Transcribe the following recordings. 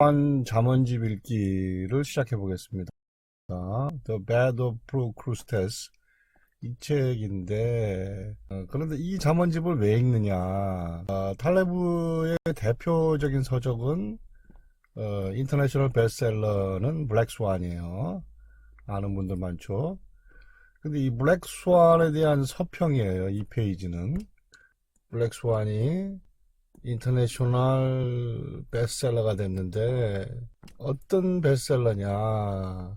잠언집 읽기를 시작해 보겠습니다. The Bed of Procrustes 이 책인데 그런데 이 잠언집을 왜 읽느냐? 탈레브의 대표적인 서적은 인터내셔널 베스트셀러는 블랙 스완이에요. 아는 분들 많죠. 근데 이 블랙 스완에 대한 서평이에요. 이 페이지는 블랙 스완이 인터내셔널 베스트셀러가 됐는데 어떤 베스트셀러냐?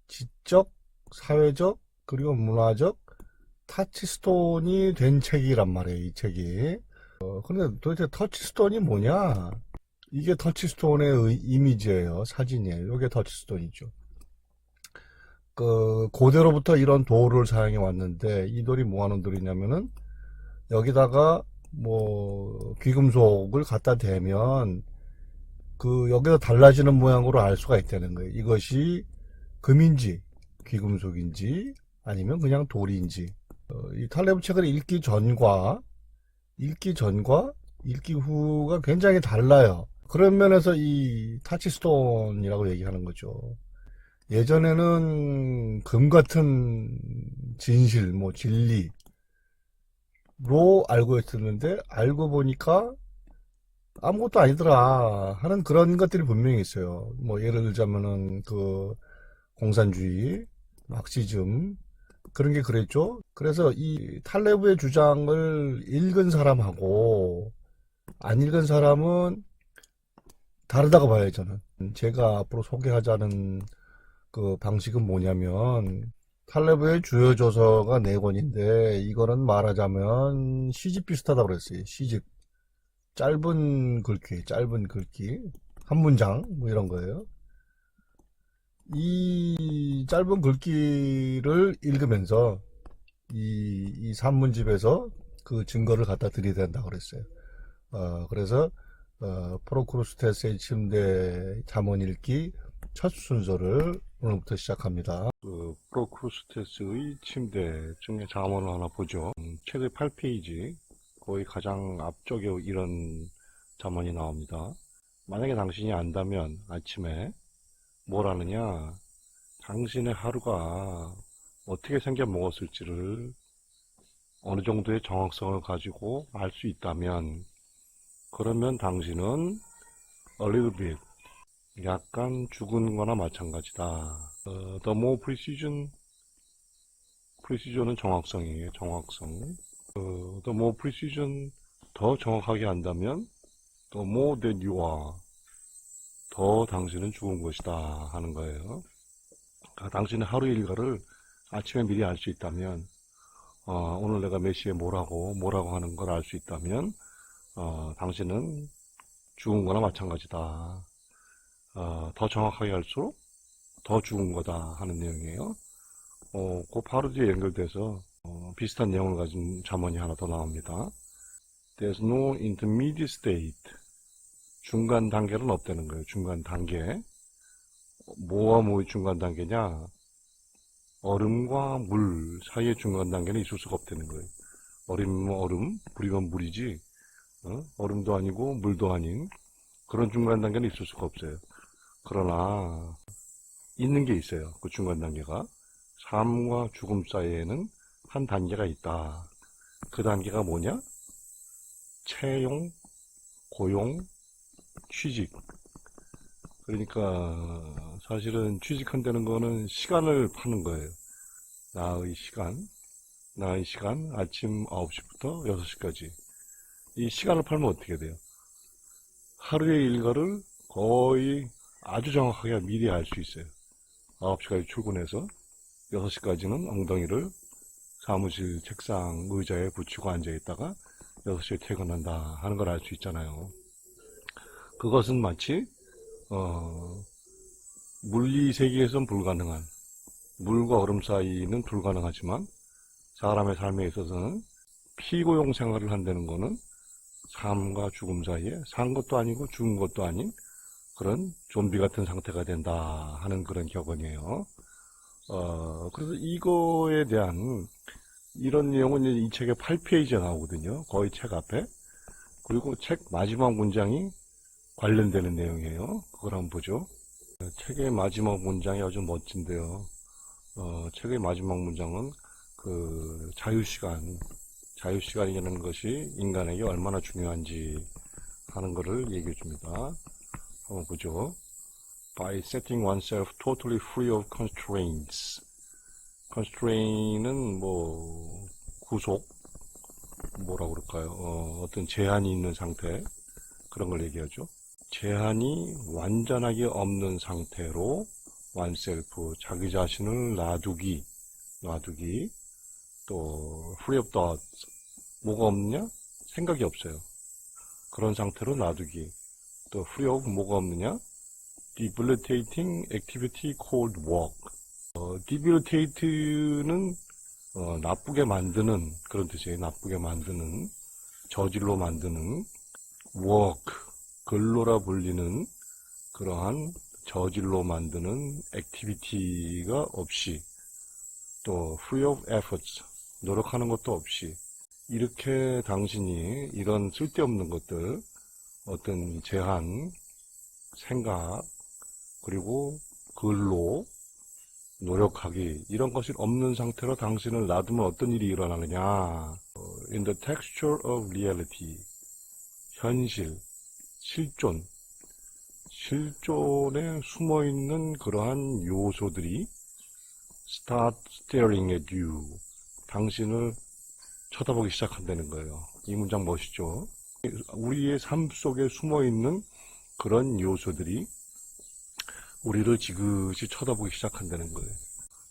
지적, 사회적, 그리고 문화적 터치스톤이 된 책이란 말이에요, 이 책이. 근데 도대체 터치스톤이 뭐냐? 이게 터치스톤의 이미지예요, 사진이에요. 이게 터치스톤이죠. 고대로부터 이런 돌을 사용해 왔는데, 이 돌이 뭐 하는 돌이냐면은, 여기다가 귀금속을 갖다 대면, 여기서 달라지는 모양으로 알 수가 있다는 거예요. 이것이 금인지, 귀금속인지, 아니면 그냥 돌인지. 이 탈레브 책을 읽기 전과 읽기 후가 굉장히 달라요. 그런 면에서 이 타치스톤이라고 얘기하는 거죠. 예전에는 금 같은 진실, 진리로 알고 있었는데 알고 보니까 아무것도 아니더라 하는 그런 것들이 분명히 있어요. 예를 들자면은 공산주의, 막시즘 그런 게 그랬죠. 그래서 이 탈레브의 주장을 읽은 사람하고 안 읽은 사람은 다르다고 봐요, 저는. 제가 앞으로 소개하자는 그 방식은 뭐냐면 탈레브의 주요 저서가 4권인데 이거는 말하자면 시집 비슷하다고 그랬어요. 시집. 짧은 글귀. 한 문장 이런 거예요. 이 짧은 글귀를 읽으면서 이 산문집에서 그 증거를 갖다 드려야 된다고 그랬어요. 그래서 프로크루스테스의 침대 잠언 읽기 첫 순서를 오늘부터 시작합니다. 프로크루스테스의 침대 중에 잠언을 하나 보죠. 책의 8페이지 거의 가장 앞쪽에 이런 잠언이 나옵니다. 만약에 당신이 안다면 아침에 뭘 하느냐? 당신의 하루가 어떻게 생겨 먹었을지를 어느 정도의 정확성을 가지고 알 수 있다면 그러면 당신은 a little bit 약간 죽은 거나 마찬가지다. The more precision은 정확성이에요. 정확성. The more precision 더 정확하게 한다면 the more that you are 더 당신은 죽은 것이다 하는 거예요. 당신의 하루 일과를 아침에 미리 알 수 있다면 오늘 내가 몇 시에 뭐라고 하는 걸 알 수 있다면 당신은 죽은 거나 마찬가지다. 더 정확하게 할수록 더 죽은 거다 하는 내용이에요. 그 바로 뒤에 연결돼서 비슷한 내용을 가진 잠언이 하나 더 나옵니다. There's no intermediate state. 중간 단계는 없다는 거예요. 중간 단계. 뭐와 뭐의 중간 단계냐? 얼음과 물 사이의 중간 단계는 있을 수가 없다는 거예요. 얼음이면 얼음, 물이면 물이지. 얼음도 아니고 물도 아닌 그런 중간 단계는 있을 수가 없어요. 그러나 있는 게 있어요. 그 중간 단계가. 삶과 죽음 사이에는 한 단계가 있다. 그 단계가 뭐냐? 채용, 고용, 취직. 그러니까 사실은 취직한다는 거는 시간을 파는 거예요. 나의 시간 아침 9시부터 6시까지. 이 시간을 팔면 어떻게 돼요? 하루의 일과를 거의 아주 정확하게 미리 알 수 있어요. 9시까지 출근해서 6시까지는 엉덩이를 사무실 책상 의자에 붙이고 앉아있다가 6시에 퇴근한다 하는 걸 알 수 있잖아요. 그것은 마치 물리 세계에선 불가능한 물과 얼음 사이는 불가능하지만 사람의 삶에 있어서는 피고용 생활을 한다는 거는 삶과 죽음 사이에 산 것도 아니고 죽은 것도 아닌 그런 좀비 같은 상태가 된다 하는 그런 격언이에요. 그래서 이거에 대한 이런 내용은 이 책의 8페이지에 나오거든요. 거의 책 앞에. 그리고 책 마지막 문장이 관련되는 내용이에요. 그걸 한번 보죠. 책의 마지막 문장이 아주 멋진데요. 책의 마지막 문장은 그 자유시간이라는 것이 인간에게 얼마나 중요한지 하는 것을 얘기해 줍니다. 한번 보죠. By setting oneself totally free of constraints. constraint은 뭐 구속, 뭐라 그럴까요? 어떤 제한이 있는 상태, 그런 걸 얘기하죠. 제한이 완전하게 없는 상태로 oneself, 자기 자신을 놔두기, 또 free of thought, 뭐가 없느냐? 생각이 없어요. 그런 상태로 놔두기. 또 free of 뭐가 없느냐? debilitating activity called work. debilitate는 나쁘게 만드는 그런 뜻이에요. 나쁘게 만드는, 저질로 만드는, work, 근로라 불리는 그러한 저질로 만드는 액티비티가 없이, 또 free of efforts, 노력하는 것도 없이, 이렇게 당신이 이런 쓸데없는 것들, 어떤 제한, 생각, 그리고 근로, 노력하기, 이런 것이 없는 상태로 당신을 놔두면 어떤 일이 일어나느냐. In the texture of reality, 현실, 실존에 숨어있는 그러한 요소들이 start staring at you, 당신을 쳐다보기 시작한다는 거예요. 이 문장 멋있죠? 우리의 삶 속에 숨어있는 그런 요소들이 우리를 지그시 쳐다보기 시작한다는 거예요.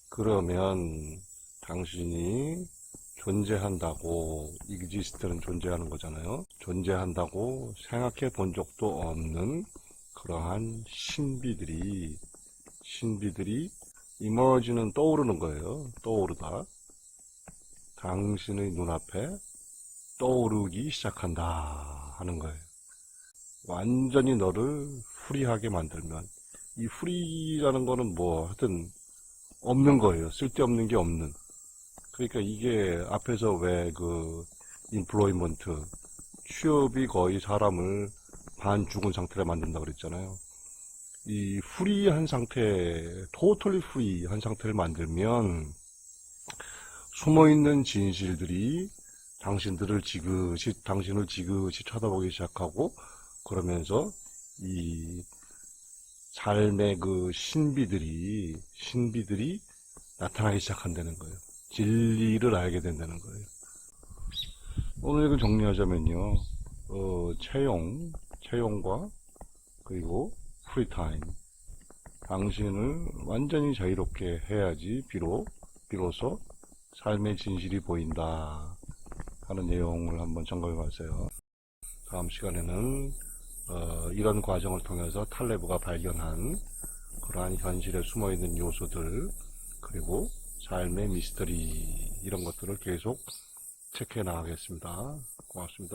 그러면 당신이 존재한다고, exist는 존재하는 거잖아요. 존재한다고 생각해 본 적도 없는 그러한 신비들이 emerge는 떠오르는 거예요. 떠오르다. 당신의 눈앞에 떠오르기 시작한다 하는 거예요. 완전히 너를 프리하게 만들면, 이 프리라는 거는 뭐 하여튼 없는 거예요. 쓸데없는 게 없는. 그러니까 이게 앞에서 왜 그 인플로이먼트, 취업이 거의 사람을 반 죽은 상태로 만든다 그랬잖아요. 이 프리한 상태, 토털리 프리한 상태를 만들면 숨어있는 진실들이 당신을 지그시 쳐다보기 시작하고, 그러면서 이 삶의 그 신비들이 나타나기 시작한다는 거예요. 진리를 알게 된다는 거예요. 오늘 이걸 정리하자면요. 채용과 그리고 프리타임. 당신을 완전히 자유롭게 해야지 비로소 삶의 진실이 보인다 하는 내용을 한번 점검해 봤어요. 다음 시간에는 이런 과정을 통해서 탈레브가 발견한 그러한 현실에 숨어있는 요소들, 그리고 삶의 미스터리, 이런 것들을 계속 체크해 나가겠습니다. 고맙습니다.